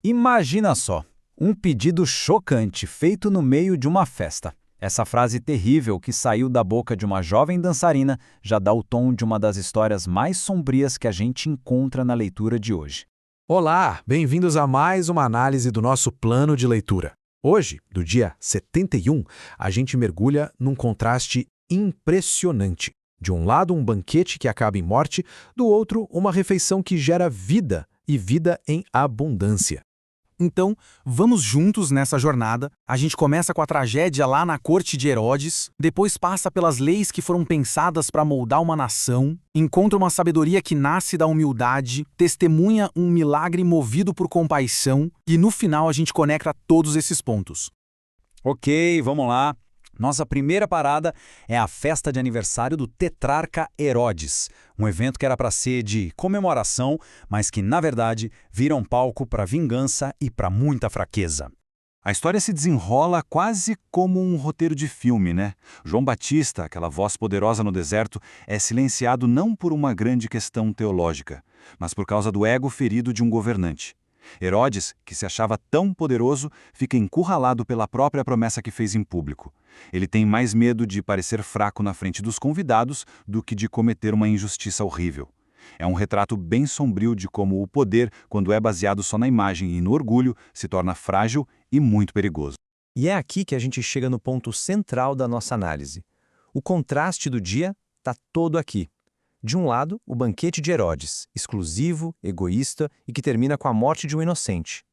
Imagina só, um pedido chocante feito no meio de uma festa. Essa frase terrível que saiu da boca de uma jovem dançarina já dá o tom de uma das histórias mais sombrias que a gente encontra na leitura de hoje. Olá, bem-vindos a mais uma análise do nosso plano de leitura. Hoje, do dia 71, a gente mergulha num contraste impressionante. De um lado, um banquete que acaba em morte, do outro, uma refeição que gera vida e vida em abundância. Então, vamos juntos nessa jornada. A gente começa com a tragédia lá na corte de Herodes, depois passa pelas leis que foram pensadas para moldar uma nação, encontra uma sabedoria que nasce da humildade, testemunha um milagre movido por compaixão e no final a gente conecta todos esses pontos. Ok, vamos lá. Nossa primeira parada é a festa de aniversário do tetrarca Herodes, um evento que era para ser de comemoração, mas que, na verdade, vira um palco para vingança e para muita fraqueza. A história se desenrola quase como um roteiro de filme, né? João Batista, aquela voz poderosa no deserto, é silenciado não por uma grande questão teológica, mas por causa do ego ferido de um governante. Herodes, que se achava tão poderoso, fica encurralado pela própria promessa que fez em público. Ele tem mais medo de parecer fraco na frente dos convidados do que de cometer uma injustiça horrível. É um retrato bem sombrio de como o poder, quando é baseado só na imagem e no orgulho, se torna frágil e muito perigoso. E é aqui que a gente chega no ponto central da nossa análise. O contraste do dia está todo aqui. De um lado, o banquete de Herodes, exclusivo, egoísta e que termina com a morte de um inocente.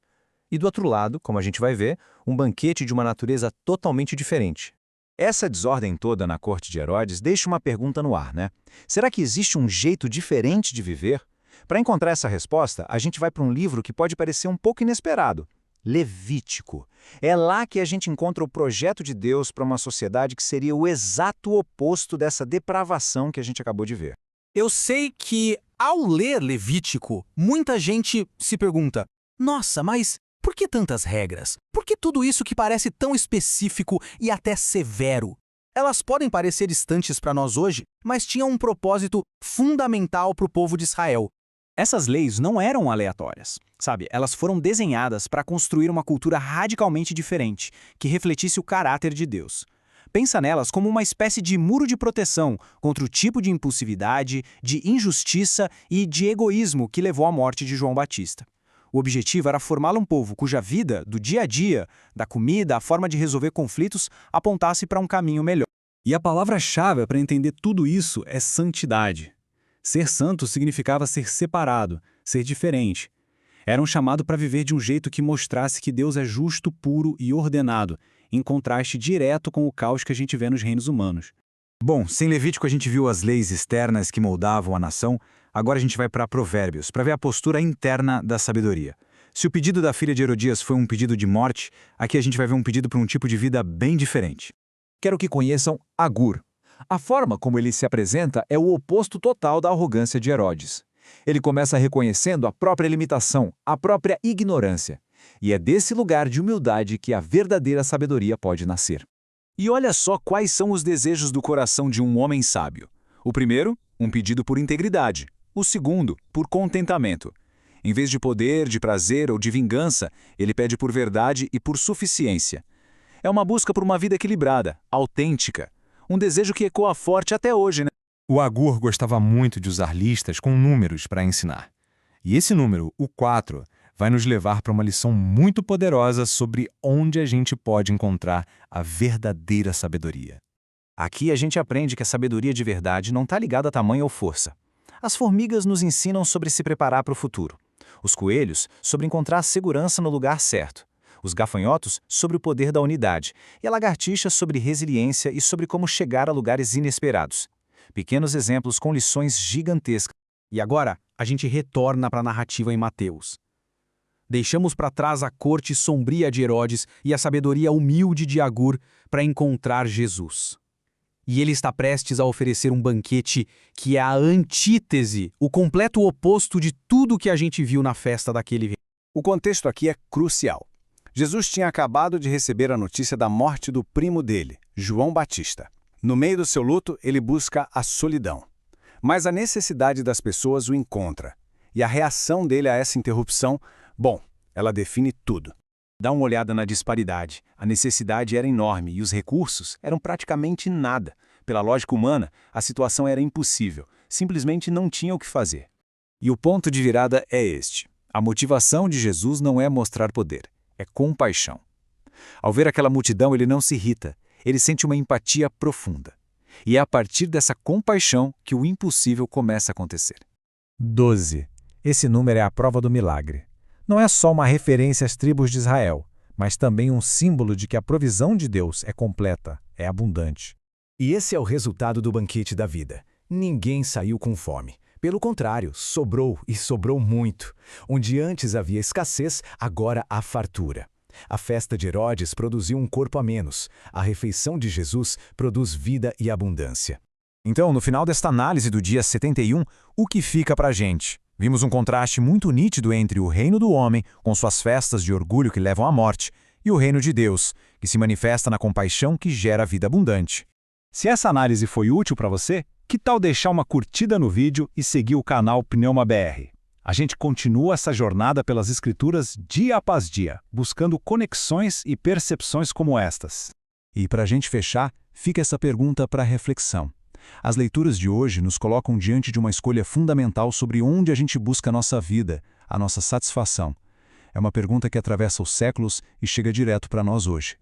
E do outro lado, como a gente vai ver, um banquete de uma natureza totalmente diferente. Essa desordem toda na corte de Herodes deixa uma pergunta no ar, né? Será que existe um jeito diferente de viver? Para encontrar essa resposta, a gente vai para um livro que pode parecer um pouco inesperado. Levítico. É lá que a gente encontra o projeto de Deus para uma sociedade que seria o exato oposto dessa depravação que a gente acabou de ver. Eu sei que, ao ler Levítico, muita gente se pergunta: nossa, mas por que tantas regras? Por que tudo isso que parece tão específico e até severo? Elas podem parecer distantes para nós hoje, mas tinham um propósito fundamental para o povo de Israel. Essas leis não eram aleatórias, sabe? Elas foram desenhadas para construir uma cultura radicalmente diferente, que refletisse o caráter de Deus. Pensa nelas como uma espécie de muro de proteção contra o tipo de impulsividade, de injustiça e de egoísmo que levou à morte de João Batista. O objetivo era formar um povo cuja vida, do dia a dia, da comida, a forma de resolver conflitos, apontasse para um caminho melhor. E a palavra-chave para entender tudo isso é santidade. Ser santo significava ser separado, ser diferente. Era um chamado para viver de um jeito que mostrasse que Deus é justo, puro e ordenado, em contraste direto com o caos que a gente vê nos reinos humanos. Bom, sem Levítico a gente viu as leis externas que moldavam a nação, agora a gente vai para Provérbios, para ver a postura interna da sabedoria. Se o pedido da filha de Herodias foi um pedido de morte, aqui a gente vai ver um pedido para um tipo de vida bem diferente. Quero que conheçam Agur. A forma como ele se apresenta é o oposto total da arrogância de Herodes. Ele começa reconhecendo a própria limitação, a própria ignorância. E é desse lugar de humildade que a verdadeira sabedoria pode nascer. E olha só quais são os desejos do coração de um homem sábio. O primeiro, um pedido por integridade. O segundo, por contentamento. Em vez de poder, de prazer ou de vingança, ele pede por verdade e por suficiência. É uma busca por uma vida equilibrada, autêntica. Um desejo que ecoa forte até hoje, né? O Agur gostava muito de usar listas com números para ensinar. E esse número, o 4, vai nos levar para uma lição muito poderosa sobre onde a gente pode encontrar a verdadeira sabedoria. Aqui a gente aprende que a sabedoria de verdade não está ligada a tamanho ou força. As formigas nos ensinam sobre se preparar para o futuro. Os coelhos sobre encontrar segurança no lugar certo. Os gafanhotos sobre o poder da unidade. E a lagartixa sobre resiliência e sobre como chegar a lugares inesperados. Pequenos exemplos com lições gigantescas. E agora, a gente retorna para a narrativa em Mateus. Deixamos para trás a corte sombria de Herodes e a sabedoria humilde de Agur para encontrar Jesus. E ele está prestes a oferecer um banquete que é a antítese, o completo oposto de tudo que a gente viu na festa daquele rei. O contexto aqui é crucial. Jesus tinha acabado de receber a notícia da morte do primo dele, João Batista. No meio do seu luto, ele busca a solidão. Mas a necessidade das pessoas o encontra. E a reação dele a essa interrupção, bom, Ela define tudo. Dá uma olhada na disparidade. A necessidade era enorme e os recursos eram praticamente nada. Pela lógica humana, a situação era impossível. Simplesmente não tinha o que fazer. E o ponto de virada é este. A motivação de Jesus não é mostrar poder, é compaixão. Ao ver aquela multidão, ele não se irrita, ele sente uma empatia profunda. E é a partir dessa compaixão que o impossível começa a acontecer. 12. Esse número é a prova do milagre. Não é só uma referência às tribos de Israel, mas também um símbolo de que a provisão de Deus é completa, é abundante. E esse é o resultado do banquete da vida. Ninguém saiu com fome. Pelo contrário, sobrou e sobrou muito. Onde antes havia escassez, agora há fartura. A festa de Herodes produziu um corpo a menos. A refeição de Jesus produz vida e abundância. Então, no final desta análise do dia 71, o que fica para a gente? Vimos um contraste muito nítido entre o reino do homem, com suas festas de orgulho que levam à morte, e o reino de Deus, que se manifesta na compaixão que gera vida abundante. Se essa análise foi útil para você, que tal deixar uma curtida no vídeo e seguir o canal Pneuma BR? A gente continua essa jornada pelas escrituras dia após dia, buscando conexões e percepções como estas. E para a gente fechar, fica essa pergunta para reflexão. As leituras de hoje nos colocam diante de uma escolha fundamental sobre onde a gente busca a nossa vida, a nossa satisfação. É uma pergunta que atravessa os séculos e chega direto para nós hoje.